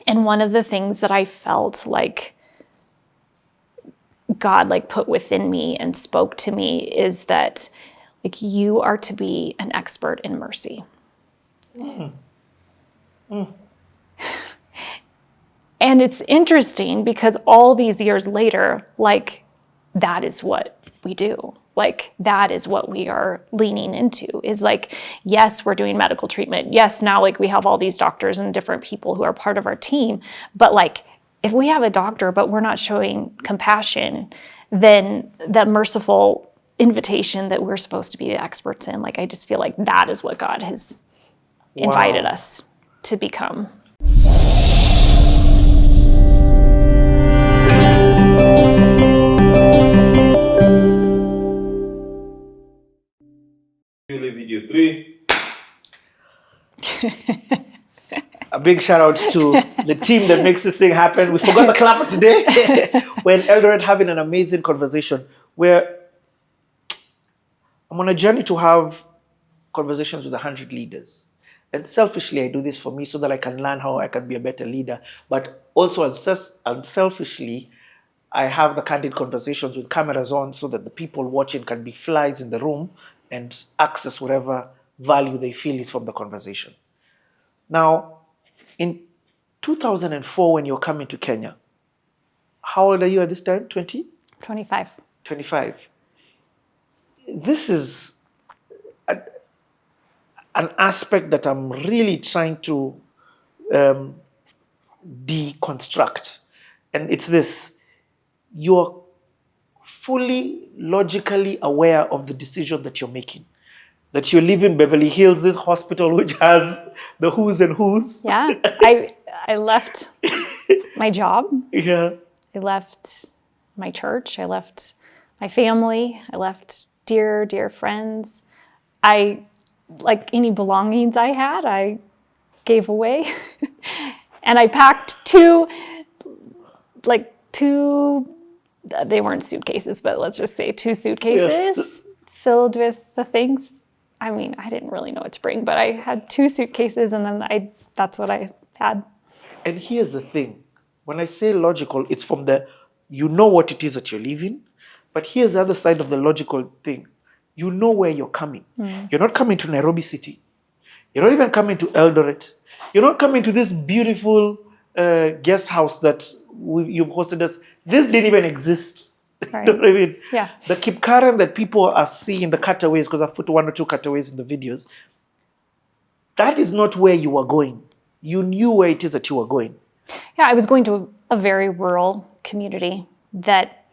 And one of the things that I felt like God like put within me and spoke to me is that like you are to be an expert in mercy. And it's interesting because all these years later, like that is what we do. Like that is what we are leaning into is like, yes, we're doing medical treatment. Yes, now like we have all these doctors and different people who are part of our team. But like if we have a doctor, but we're not showing compassion, then the merciful invitation that we're supposed to be the experts in, like I just feel like that is what God has invited us to become. Juli video 3. A big shout out to the team that makes this thing happen. We forgot the clapper today. We're in Eldoret having an amazing conversation where I'm on a journey to have conversations with 100 leaders. And selfishly, I do this for me so that I can learn how I can be a better leader. But also unselfishly, I have the candid conversations with cameras on so that the people watching can be flies in the room and access whatever value they feel is from the conversation. Now, in 2004, when you're coming to Kenya, how old are you at this time? 20? 25. 25. This is an aspect that I'm really trying to deconstruct. And it's this. You're fully logically aware of the decision that you're making. That you live in Beverly Hills, this hospital which has the who's and who's. Yeah, I left my job. Yeah. I left my church. I left my family. I left dear friends. I, like any belongings I had, I gave away. And I packed two, they weren't suitcases, but let's just say 2 suitcases filled with the things. I mean, I didn't really know what to bring, but I had 2 suitcases and then that's what I had. And here's the thing. When I say logical, it's from you know what it is that you're leaving, but here's the other side of the logical thing. You know where you're coming. You're not coming to Nairobi City. You're not even coming to Eldoret. You're not coming to this beautiful guest house that you've hosted us. This didn't even exist. Right. You know what I mean? Yeah. The Kipkaren that people are seeing, the cutaways, because I've put 1 or 2 cutaways in the videos, that is not where you are going. You knew where it is that you were going. Yeah, I was going to a very rural community that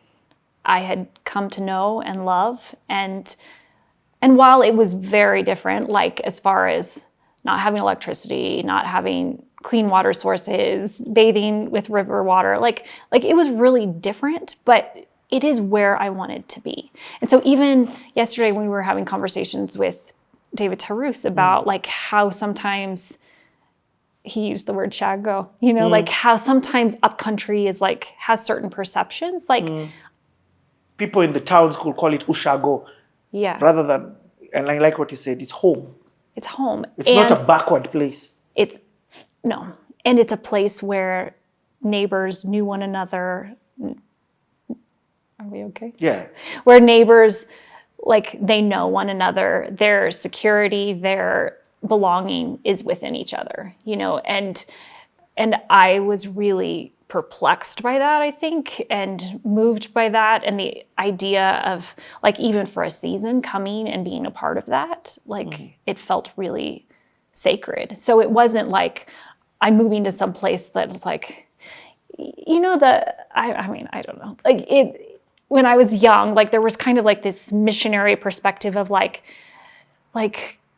I had come to know and love. And while it was very different, like as far as not having electricity, not having clean water sources, bathing with river water, like it was really different, but it is where I wanted to be. And so even yesterday when we were having conversations with David Tarus about like how sometimes he used the word shago, like how sometimes upcountry is like, has certain perceptions, like people in the towns could call it ushago. Yeah. Rather than, and I like what he said, it's home. It's home. It's not a backward place. No. And it's a place where neighbors knew one another. Are we okay? Yeah. Where neighbors, like they know one another, their security, their belonging is within each other, and I was really perplexed by that, I think, and moved by that. And the idea of like, even for a season coming and being a part of that, like it felt really sacred. So it wasn't like I'm moving to some place that was like, I mean, I don't know. Like when I was young, like there was kind of like this missionary perspective of like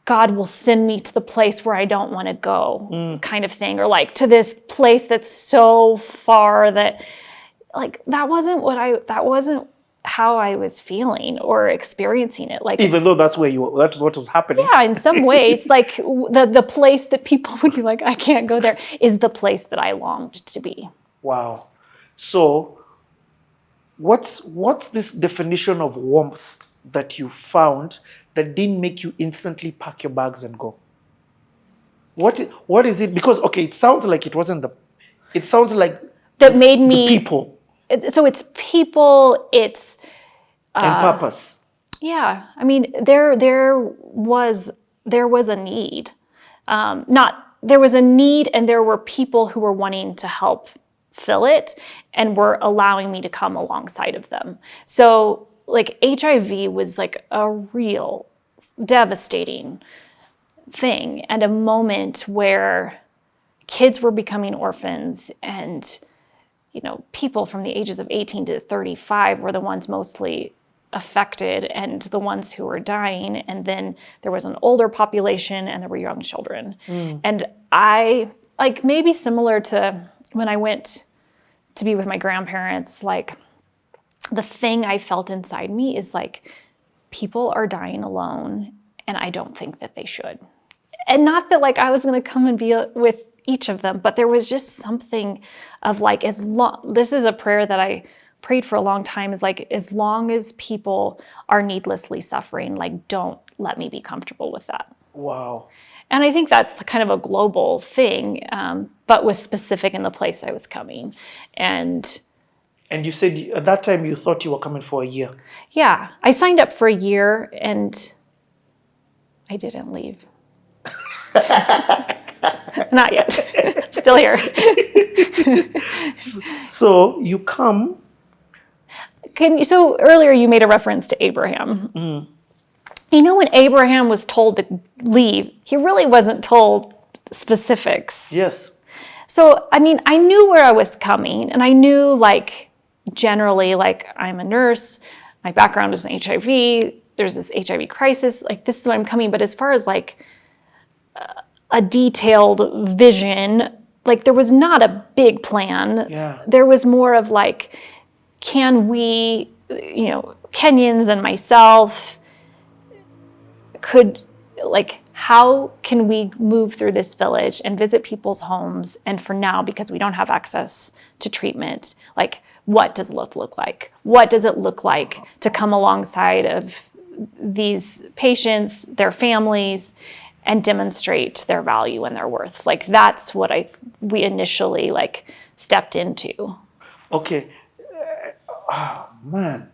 God will send me to the place where I don't want to go kind of thing, or like to this place that's so far that like that wasn't how I was feeling or experiencing it. Like even though that's what was happening. Yeah, in some ways, like the place that people would be like, I can't go there, is the place that I longed to be. Wow. So what's this definition of warmth that you found that didn't make you instantly pack your bags and go? What is it? Because, okay, it sounds like it wasn't It sounds like that made the me. people So it's people. It's and purpose. yeah. I mean, there was a need. There was a need, and there were people who were wanting to help fill it and were allowing me to come alongside of them. So like HIV was like a real devastating thing, and a moment where kids were becoming orphans, and people from the ages of 18 to 35 were the ones mostly affected and the ones who were dying. And then there was an older population and there were young children. And I, like, maybe similar to when I went to be with my grandparents, like the thing I felt inside me is like, people are dying alone and I don't think that they should. And not that like I was going to come and be with each of them, but there was just something of like, this is a prayer that I prayed for a long time, is like, as long as people are needlessly suffering, like, don't let me be comfortable with that. Wow. And I think that's kind of a global thing, but was specific in the place I was coming. And you said at that time you thought you were coming for a year. Yeah, I signed up for a year and I didn't leave. Not yet. Still here. So you come. So earlier you made a reference to Abraham. When Abraham was told to leave, he really wasn't told specifics. Yes. So, I mean, I knew where I was coming, and I knew, like, generally, like, I'm a nurse, my background is in HIV, there's this HIV crisis, like, this is where I'm coming. But as far as, like, a detailed vision, like, there was not a big plan. Yeah. There was more of, like, can we, Kenyans and myself how can we move through this village and visit people's homes? And for now, because we don't have access to treatment, like, what does love look like? What does it look like to come alongside of these patients, their families, and demonstrate their value and their worth? Like, that's what we initially, like, stepped into. Okay. Man,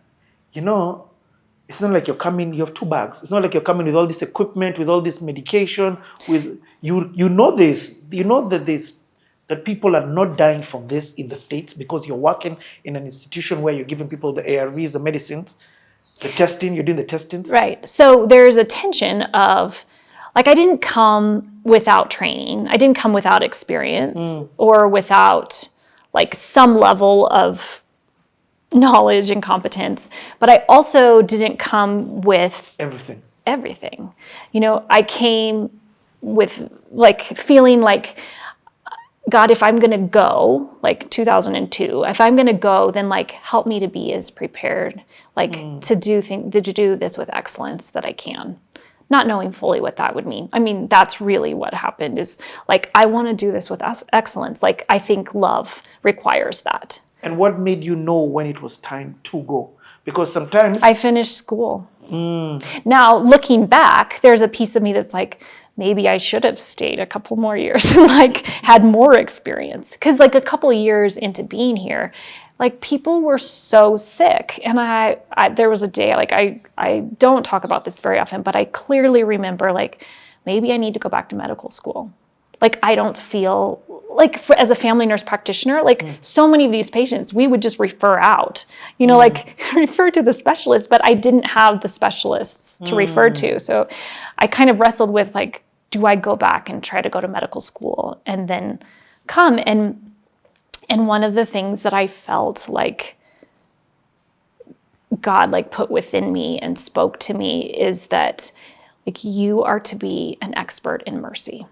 it's not like you're coming, you have 2 bags. It's not like you're coming with all this equipment, with all this medication, with this. You know that people are not dying from this in the States because you're working in an institution where you're giving people the ARVs, the medicines, the testing, you're doing the testings. Right. So there's a tension of, like, I didn't come without training. I didn't come without experience or without, like, some level of knowledge and competence, but I also didn't come with everything. I came with, like, feeling like, God, if I'm going to go, like 2002, if I'm going to go, then, like, help me to be as prepared, like, to do this with excellence that I can. Not knowing fully what that would mean. I mean, that's really what happened, is like, I want to do this with excellence. Like, I think love requires that. And what made you know when it was time to go? Because sometimes I finished school. Now, looking back, there's a piece of me that's like, maybe I should have stayed a couple more years and, like, had more experience. Because, like, a couple of years into being here, like, people were so sick. And I there was a day, like, I don't talk about this very often, but I clearly remember, like, maybe I need to go back to medical school. Like, I don't feel, like, as a family nurse practitioner, like, so many of these patients, we would just refer out, like, refer to the specialist, but I didn't have the specialists to refer to. So I kind of wrestled with, like, do I go back and try to go to medical school and then come? And one of the things that I felt like God, like, put within me and spoke to me is that, like, you are to be an expert in mercy.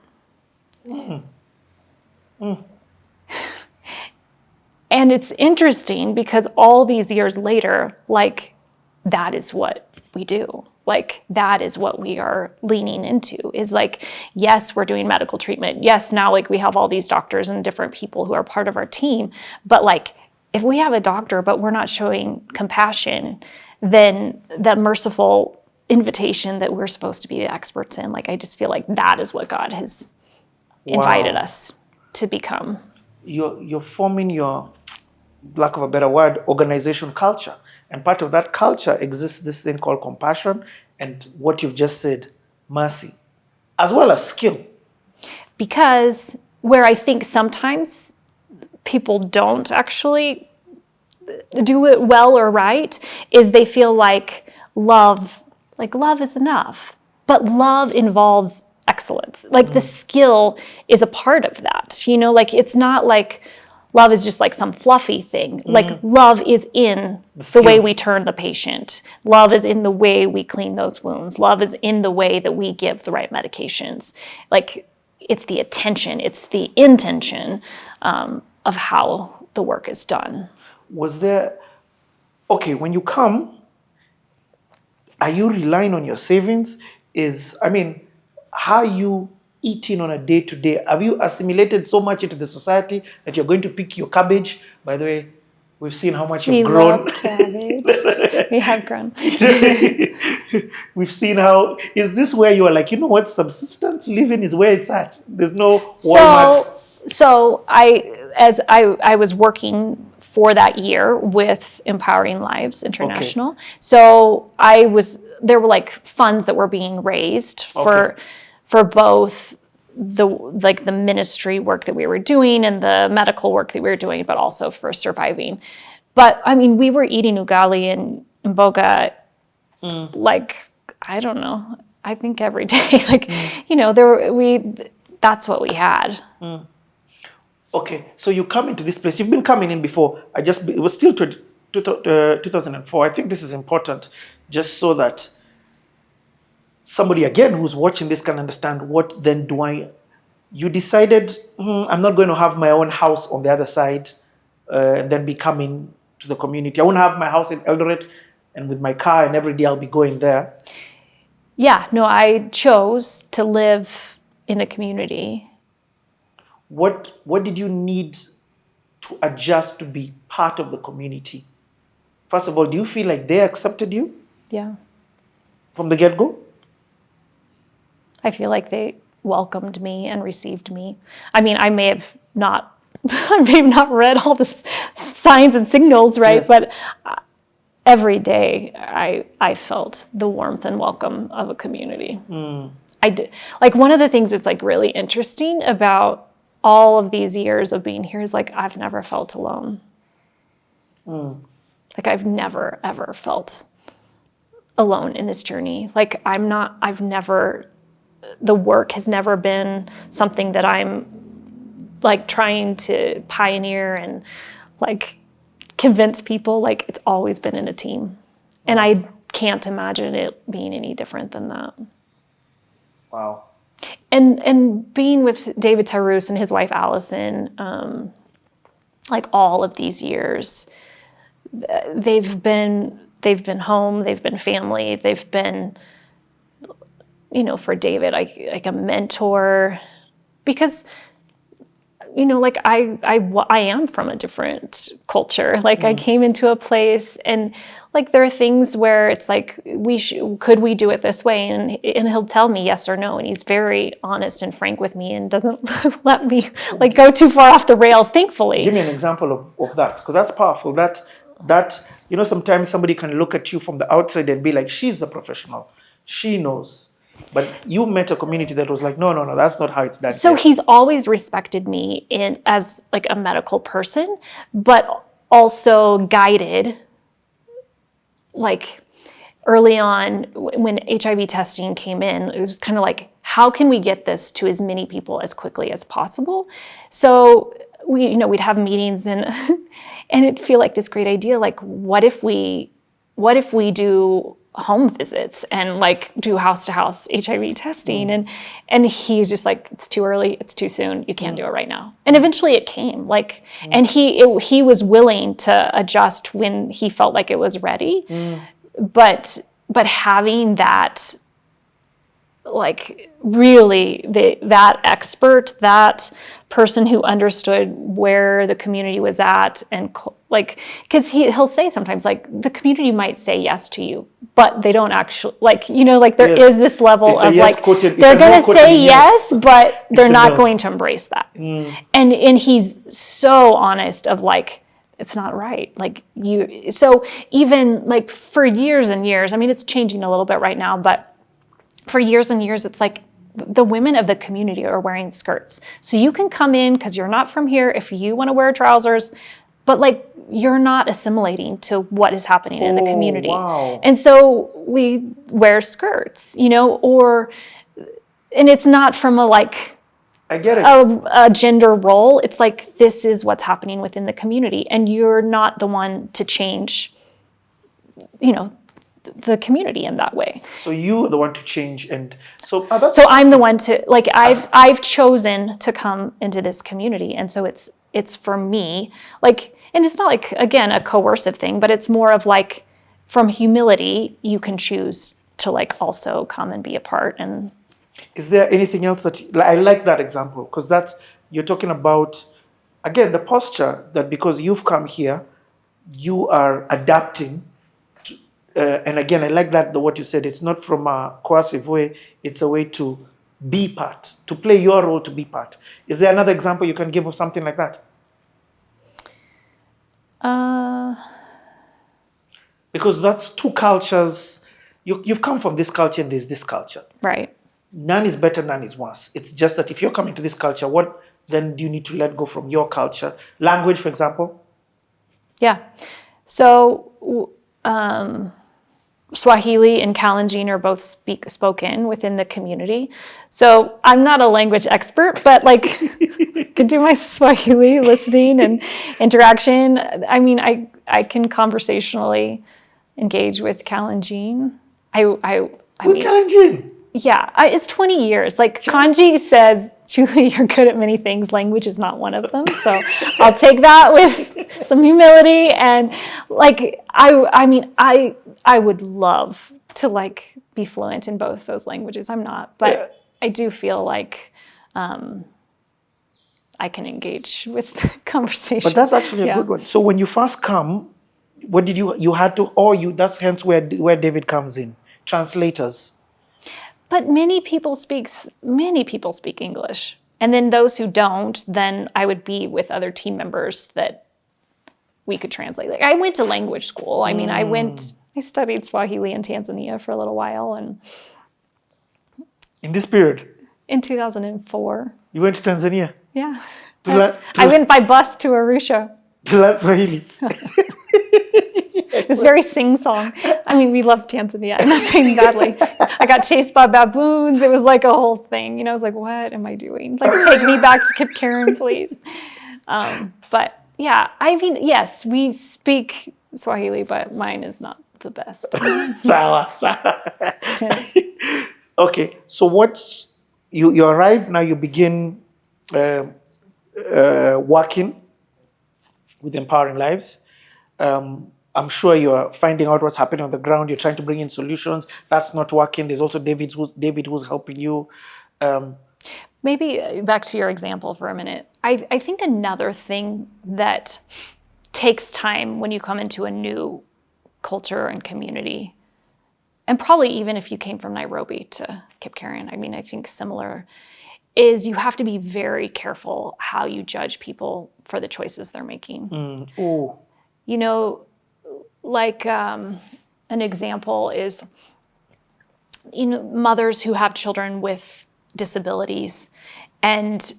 And it's interesting because all these years later, like, that is what we do. Like, that is what we are leaning into, is like, yes, we're doing medical treatment. Yes, now, like, we have all these doctors and different people who are part of our team. But, like, if we have a doctor, but we're not showing compassion, then that merciful invitation that we're supposed to be the experts in, like, I just feel like that is what God has invited us to become. you're forming your, lack of a better word, organization culture. And part of that culture exists this thing called compassion and what you've just said, mercy, as well as skill. Because where I think sometimes people don't actually do it well or right is they feel like love is enough. But love involves excellence. Like the skill is a part of that. Like it's not like love is just like some fluffy thing. Like love is in the way we turn the patient. Love is in the way we clean those wounds. Love is in the way that we give the right medications. Like it's the attention, it's the intention of how the work is done. Was there, okay, when you come, are you relying on your savings? How are you eating on a day-to-day? Have you assimilated so much into the society that you're going to pick your cabbage? By the way, we've seen how much you've grown. Love cabbage. We have grown. We've seen how, is this where you are like, you know what, subsistence living is where it's at. There's no Walmart. So I was working for that year with Empowering Lives International. Okay. So there were like funds that were being raised for both the ministry work that we were doing and the medical work that we were doing, but also for surviving. But I mean, we were eating ugali and mboga, like, I don't know, I think every day, like, that's what we had. Okay, so you come into this place. You've been coming in before. It was still 2004. I think this is important, just so that somebody again who's watching this can understand what then do I. You decided I'm not going to have my own house on the other side, and then be coming to the community. I want to have my house in Eldoret, and with my car, and every day I'll be going there. Yeah, no, I chose to live in the community. What did you need to adjust to be part of the community? First of all, do you feel like they accepted you? Yeah. From the get-go? I feel like they welcomed me and received me. I mean, I may have not read all the signs and signals, right? Yes. But every day I felt the warmth and welcome of a community. I did. Like, one of the things that's like really interesting about all of these years of being here is like, I've never felt alone. Like, I've never, ever felt alone in this journey. Like, the work has never been something that I'm like trying to pioneer and like convince people. Like, it's always been in a team. And I can't imagine it being any different than that. Wow. And being with David Tyrus and his wife Allison, like all of these years, they've been home, they've been family, they've been, for David, like a mentor, because, like I am from a different culture. Like, I came into a place, and like there are things where it's like, could we do it this way? And he'll tell me yes or no, and he's very honest and frank with me and doesn't let me like go too far off the rails, thankfully. Give me an example of that, because that's powerful. That sometimes somebody can look at you from the outside and be like, she's the professional, she knows. But you met a community that was like, no, that's not how it's done. So he's always respected me as like a medical person, but also guided. Like, early on when HIV testing came in, it was kind of like, how can we get this to as many people as quickly as possible? So we'd have meetings and it'd feel like this great idea. Like, what if we do home visits and like do house to house HIV testing? And he was just like, it's too early, it's too soon, you can't do it right now. And eventually it came, like, and he was willing to adjust when he felt like it was ready. But having that like really that expert, that person who understood where the community was at, and like, because he'll say sometimes like the community might say yes to you, but they don't actually, like, you know, like there is this level of yes like quoted, they're going to say yes, but they're not no. going to embrace that. And he's so honest of like, it's not right. Like so even like for years and years, I mean, it's changing a little bit right now, but for years and years, it's like the women of the community are wearing skirts. So you can come in because you're not from here if you want to wear trousers, but like you're not assimilating to what is happening in the community. Wow. And so we wear skirts, you know, and it's not from a like, I get it. a gender role. It's like, this is what's happening within the community, and you're not the one to change, you know, the community in that way. So you are the one to change, and so so I'm the one to like, I've chosen to come into this community, and so it's for me, like, and it's not like, again, a coercive thing, but it's more of like, from humility, you can choose to like also come and be a part. And is there anything else I like that example, because you're talking about, again, the posture that because you've come here, you are adapting. And again, I like that what you said. It's not from a coercive way. It's a way to be part, to play your role, to be part. Is there another example you can give of something like that? Because that's two cultures. You've come from this culture and there's this culture. right. None is better, none is worse. It's just that if you're coming to this culture, what then do you need to let go from your culture? Language, for example? Yeah. So Swahili and Kalenjin are both spoken within the community. So I'm not a language expert, but like can do my Swahili listening and interaction. I mean, I can conversationally engage with Kalenjin. I mean, Kalenjin. yeah, it's 20 years. Like Kanji says, Julie, you're good at many things. Language is not one of them. So I'll take that with some humility. And like, I mean, I would love to like be fluent in both those languages. I'm not, but I do feel like I can engage with conversation. But that's actually a good one. So when you first come, what did you had to, that's hence where David comes in, translators. But many people speak English. And then those who don't, then I would be with other team members that we could translate. Like I went to language school. I mean, I studied Swahili in Tanzania for a little while. And in this period? In 2004. You went to Tanzania? Yeah. I went by bus to Arusha. To learn Swahili? It was very sing-song. I mean, we love Tanzania. I'm not saying badly. I got chased by baboons. It was like a whole thing. You know, I was like, what am I doing? Like, take me back to Kip Karen, please. But yeah, I mean, yes, we speak Swahili, but mine is not the best. Sawa. Okay, so you arrive, now you begin working with Empowering Lives. I'm sure you're finding out what's happening on the ground. You're trying to bring in solutions. That's not working. There's also David who's helping you. Maybe back to your example for a minute. I think another thing that takes time when you come into a new culture and community, and probably even if you came from Nairobi to Kip Karen, I mean, I think similar, is you have to be very careful how you judge people for the choices they're making. You know, like an example is, you know, mothers who have children with disabilities, and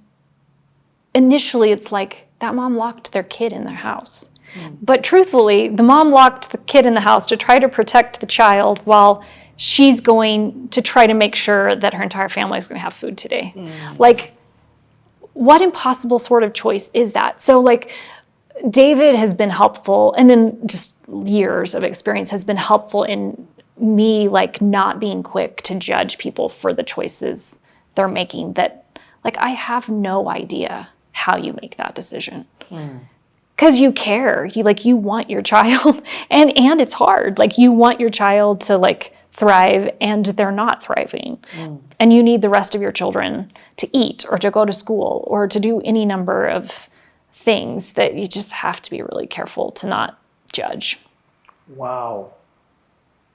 initially it's like that mom locked their kid in their house. But truthfully, the mom locked the kid in the house to try to protect the child while she's going to try to make sure that her entire family is going to have food today. Like, what impossible sort of choice is that? So like, David has been helpful, and then just years of experience has been helpful in me like not being quick to judge people for the choices they're making, that like I have no idea how you make that decision. Because you care, you want your child, and it's hard. Like you want your child to like thrive and they're not thriving. And you need the rest of your children to eat or to go to school or to do any number of things that you just have to be really careful to not judge. Wow.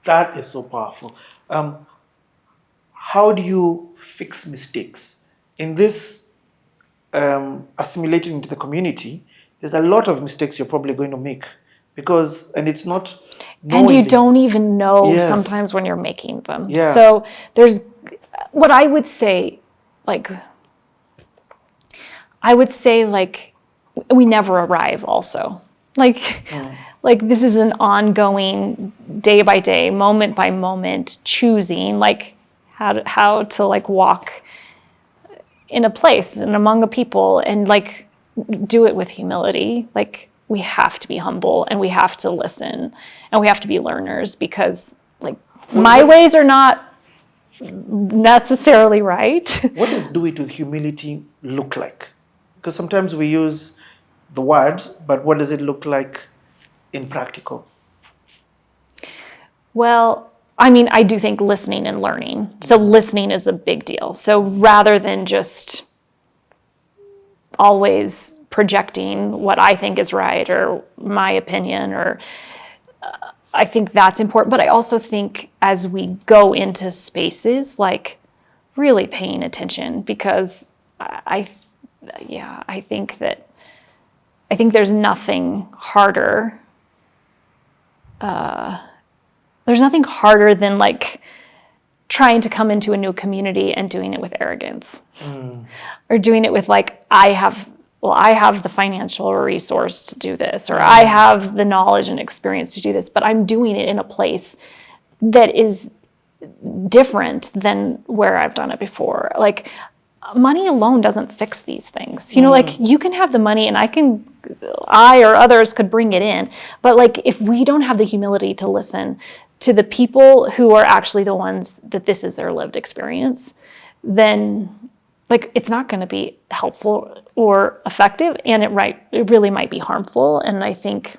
That is so powerful. How do you fix mistakes? In this assimilating into the community, there's a lot of mistakes you're probably going to make and it's not And you knowingly. don't even know Yes. sometimes when you're making them. Yeah. So there's what I would say, like we never arrive also. Like this is an ongoing day by day, moment by moment choosing like how to like walk in a place and among a people and like do it with humility. Like we have to be humble and we have to listen and we have to be learners because like my ways are not necessarily right. What does do it with humility look like? Because sometimes we use the words, but what does it look like in practical? Well, I mean, I do think listening and learning. So listening is a big deal. So rather than just always projecting what I think is right or my opinion, or I think that's important. But I also think as we go into spaces, like really paying attention because I think there's nothing harder. There's nothing harder than like trying to come into a new community and doing it with arrogance or doing it with like, I have the financial resource to do this, or I have the knowledge and experience to do this, but I'm doing it in a place that is different than where I've done it before. Like money alone doesn't fix these things. You know, like you can have the money and I or others could bring it in, but like if we don't have the humility to listen to the people who are actually the ones that this is their lived experience, then like it's not going to be helpful or effective, and it really might be harmful. And I think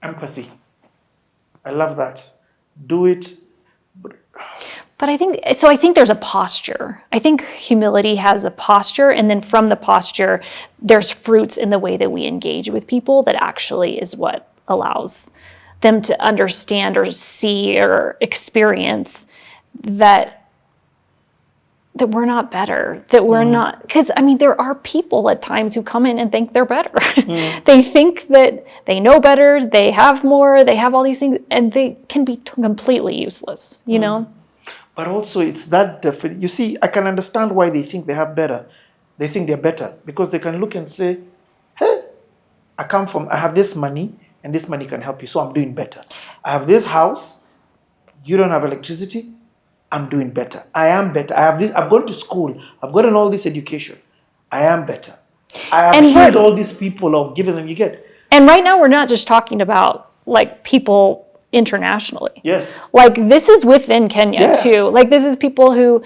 Empathy. I love that. Do it. But I think there's a posture. I think humility has a posture, and then from the posture, there's fruits in the way that we engage with people that actually is what allows them to understand or see or experience that we're not better, that we're not, because I mean, there are people at times who come in and think they're better. They think that they know better, they have more, they have all these things, and they can be completely useless, you know? But also it's that definite. You see, I can understand why they think they have better. They think they're better because they can look and say, hey, I have this money and this money can help you, so I'm doing better. I have this house, you don't have electricity, I'm doing better. I am better. I have this, I've gone to school, I've gotten all this education. I am better. I have healed all these people or given them, you get. And right now we're not just talking about like people internationally. Yes. Like this is within Kenya too. Like this is people who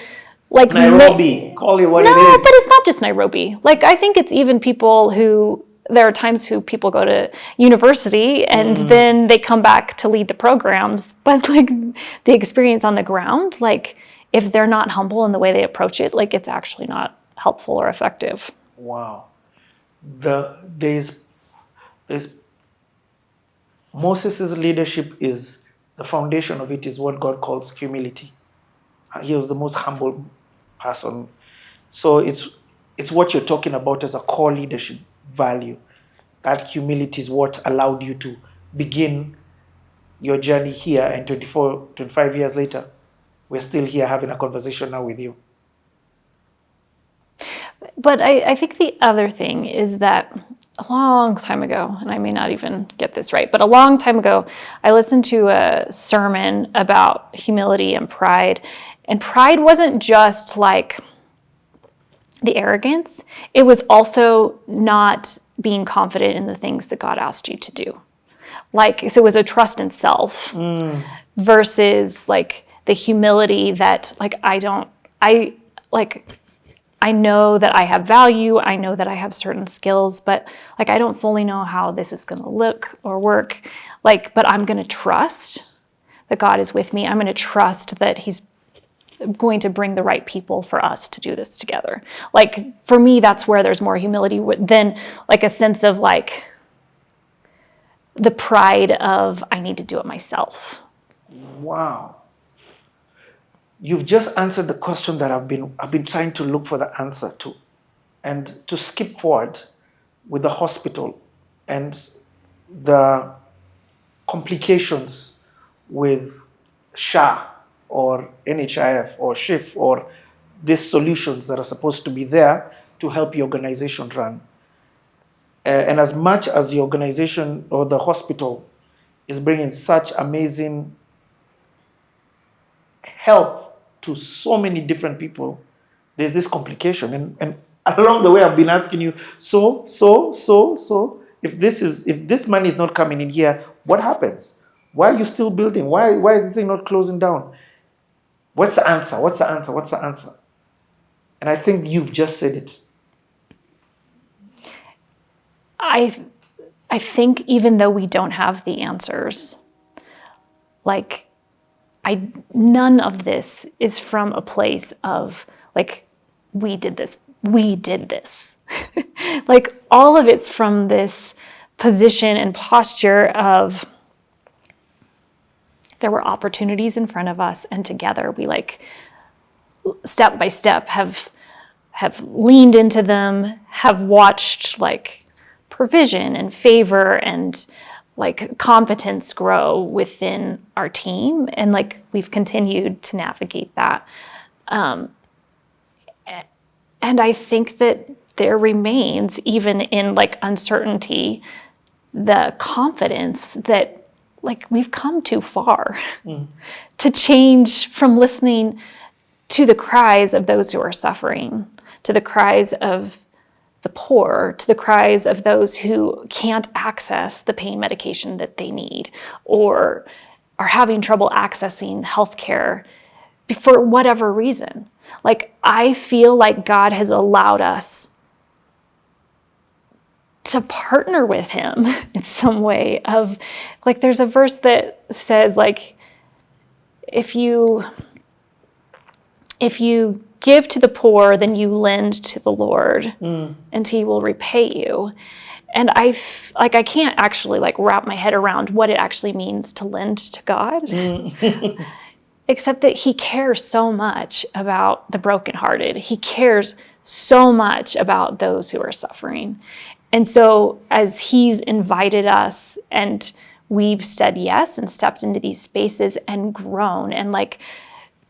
like Nairobi, call it what it is. No, but it's not just Nairobi. Like I think it's even people who, there are times who people go to university and then they come back to lead the programs, but like the experience on the ground, like if they're not humble in the way they approach it, like it's actually not helpful or effective. Wow. There's Moses' leadership is, the foundation of it is what God calls humility. He was the most humble person. So it's what you're talking about as a core leadership value. That humility is what allowed you to begin your journey here, and 25 years later, we're still here having a conversation now with you. But I think the other thing is that a long time ago, and I may not even get this right, but a long time ago, I listened to a sermon about humility and pride. And pride wasn't just like the arrogance. It was also not being confident in the things that God asked you to do. Like, so it was a trust in self versus like the humility that like, I know that I have value, I know that I have certain skills, but like I don't fully know how this is going to look or work. Like, but I'm going to trust that God is with me. I'm going to trust that he's going to bring the right people for us to do this together. Like, for me, that's where there's more humility than like a sense of like the pride of I need to do it myself. Wow. You've just answered the question that I've been trying to look for the answer to. And to skip forward with the hospital and the complications with SHA or NHIF or SHIF or these solutions that are supposed to be there to help your organization run. And as much as the organization or the hospital is bringing such amazing help to so many different people, there's this complication. And along the way, I've been asking you, so, if this money is not coming in here, what happens? Why are you still building? Why is the thing not closing down? What's the answer? What's the answer? What's the answer? And I think you've just said it. I think even though we don't have the answers, like none of this is from a place of like, we did this. Like, all of it's from this position and posture of there were opportunities in front of us, and together we like step by step have leaned into them, have watched like provision and favor and like competence grow within our team, and like we've continued to navigate that. And I think that there remains, even in like uncertainty, the confidence that like we've come too far to change from listening to the cries of those who are suffering, to the cries of the poor, to the cries of those who can't access the pain medication that they need or are having trouble accessing healthcare for whatever reason. Like, I feel like God has allowed us to partner with him in some way of, like, there's a verse that says, like, if you give to the poor, then you lend to the Lord, and he will repay you. And I can't actually like wrap my head around what it actually means to lend to God. Except that he cares so much about the brokenhearted. He cares so much about those who are suffering. And so as he's invited us and we've said yes and stepped into these spaces and grown and like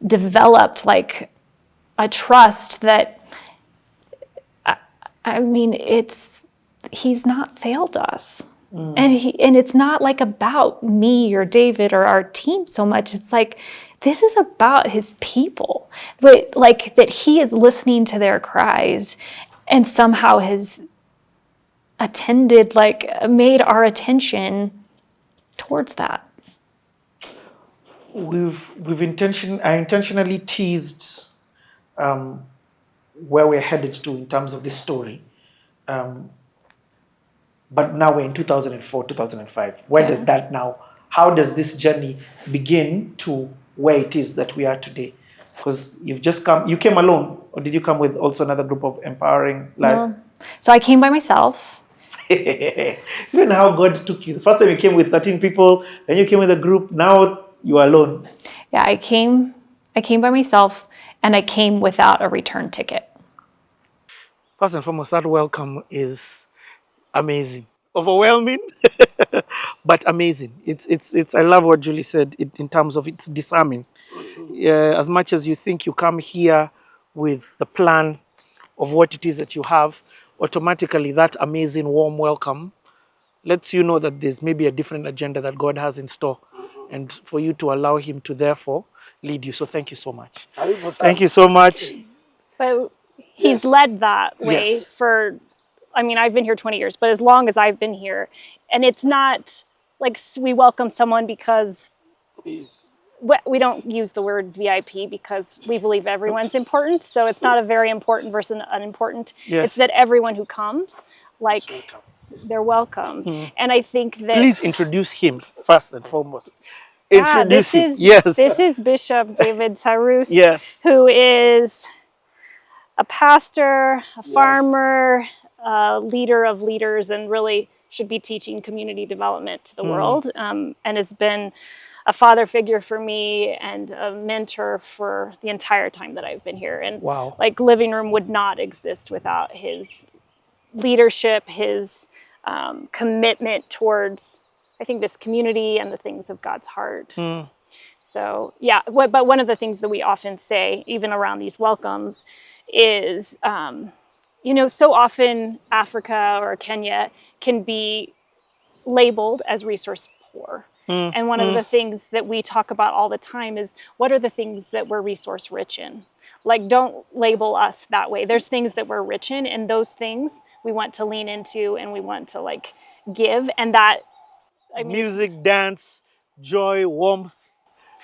developed like a trust that, I mean, he's not failed us. And it's not like about me or David or our team so much. It's like, this is about his people, but like that he is listening to their cries and somehow has attended, like made our attention towards that. I intentionally teased where we're headed to in terms of this story. But now we're in 2004, 2005. Where does that now, how does this journey begin to where it is that we are today? Because you came alone, or did you come with also another group of empowering life? No. So I came by myself. Even how God took you. The first time you came with 13 people, then you came with a group, now you are alone. Yeah, I came by myself, and I came without a return ticket. First and foremost, that welcome is amazing. Overwhelming, but amazing. It's. I love what Julie said in terms of it's disarming. As much as you think you come here with the plan of what it is that you have, automatically that amazing warm welcome lets you know that there's maybe a different agenda that God has in store, and for you to allow him to therefore lead you. So thank you so much. Thank you so much. But he's led that way for, I mean, I've been here 20 years, but as long as I've been here. And it's not like we welcome someone because we don't use the word VIP because we believe everyone's important. So it's not a very important versus unimportant. Yes. It's that everyone who comes, like, they're welcome. And I think that... Please introduce him first and foremost. Introduce him. This is Bishop David Tarus, Yes. who is a pastor, a farmer, a leader of leaders, and really should be teaching community development to the world, and has been a father figure for me and a mentor for the entire time that I've been here. And Wow. like Living Room would not exist without his leadership, his commitment towards, I think, this community and the things of God's heart. So yeah, but one of the things that we often say, even around these welcomes, is, so often Africa or Kenya can be labeled as resource poor. And one of the things that we talk about all the time is, what are the things that we're resource rich in? Like, don't label us that way. There's things that we're rich in, and those things we want to lean into and we want to like give. And that, I mean, Music, dance, joy, warmth,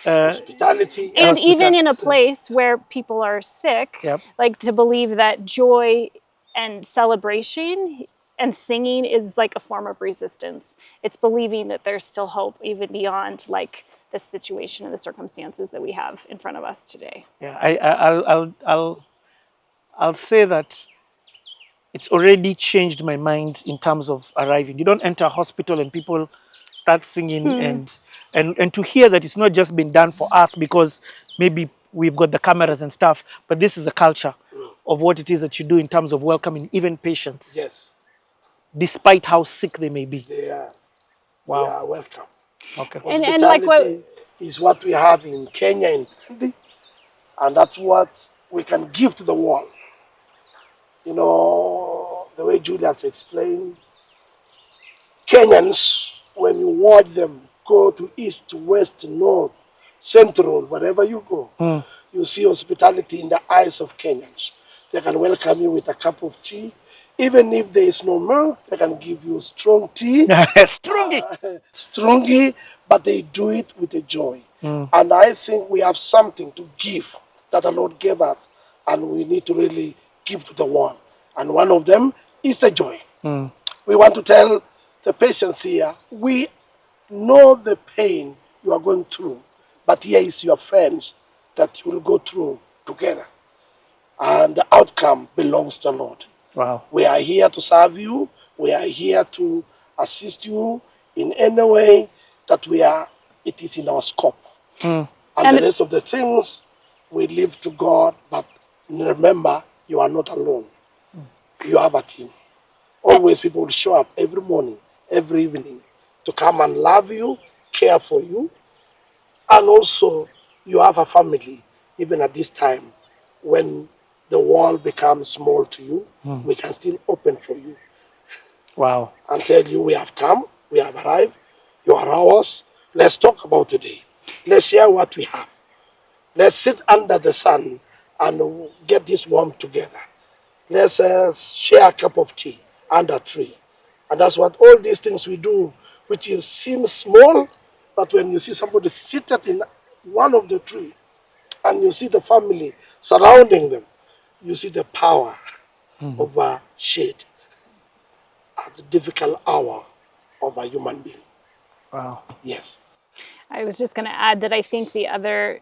Hospitality. and even in a place where people are sick, Yep. like to believe that joy and celebration and singing is like a form of resistance. It's believing that there's still hope even beyond like the situation and the circumstances that we have in front of us today. Yeah, I'll say that it's already changed my mind in terms of arriving. You don't enter a hospital and people start singing and to hear that it's not just been done for us because maybe we've got the cameras and stuff, but this is a culture of what it is that you do in terms of welcoming even patients, Yes, despite how sick they may be. they are. Wow. They are welcome. Okay. And like what Hospitality is what we have in Kenya, in Burundi, and that's what we can give to the world. You know, the way Julius explained, Kenyans, when you watch them go to east, to west, north, central, wherever you go, you see hospitality in the eyes of Kenyans. They can welcome you with a cup of tea. Even if there is no milk, they can give you strong tea, Strongy. strongy, but they do it with a joy. And I think we have something to give that the Lord gave us, and we need to really give to the world. And one of them is the joy. We want to tell the patients here, we know the pain you are going through, but here is your friends that you will go through together. And the outcome belongs to the Lord. Wow. We are here to serve you. We are here to assist you in any way that it is in our scope. And the rest of the things we leave to God, but remember, you are not alone. You have a team. Always people will show up every morning, every evening to come and love you, care for you. And also, you have a family, even at this time, when the world becomes small to you, we can still open for you Wow. and tell you, we have come, we have arrived, you are ours. Let's talk about today. Let's share what we have. Let's sit under the sun and get this warm together. Let's share a cup of tea under a tree. And that's what all these things we do, which seems small, but when you see somebody seated in one of the tree and you see the family surrounding them, you see the power of a shade at the difficult hour of a human being. Wow. Yes. I was just going to add that I think the other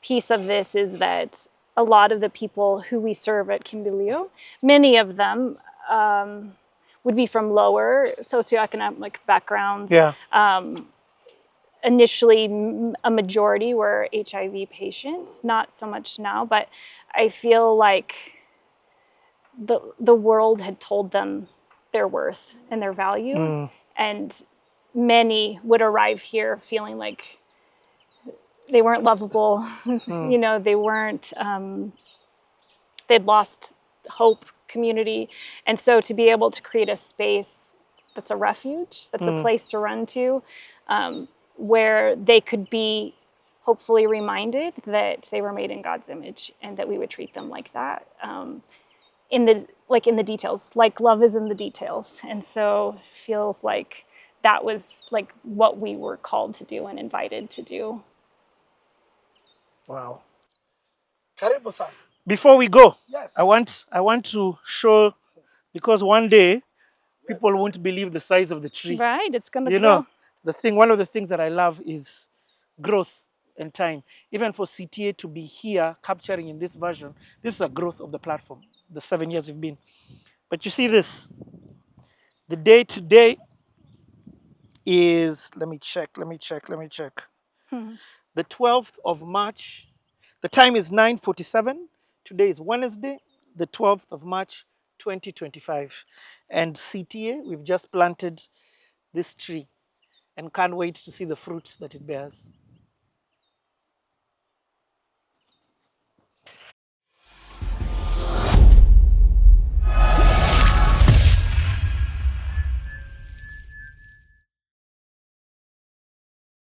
piece of this is that a lot of the people who we serve at Kimbilio, many of them would be from lower socioeconomic backgrounds. Yeah. Initially, a majority were HIV patients, not so much now, but I feel like the world had told them their worth and their value, and many would arrive here feeling like they weren't lovable. They weren't, they'd lost hope, community. And so to be able to create a space that's a refuge, that's a place to run to, where they could be hopefully reminded that they were made in God's image and that we would treat them like that. In the details, like love is in the details. And so it feels like that was like what we were called to do and invited to do. Wow. Karibu-san. Before we go, Yes. I want to show, because one day people won't believe the size of the tree. Right, it's gonna You grow. know, one of the things that I love is growth and time. Even for CTA to be here capturing in this version, this is a growth of the platform, the 7 years we've been. But you see this, the day today is, let me check. The 12th of March, the time is 9:47. Today is Wednesday, the 12th of March, 2025. And CTA, we've just planted this tree and can't wait to see the fruits that it bears.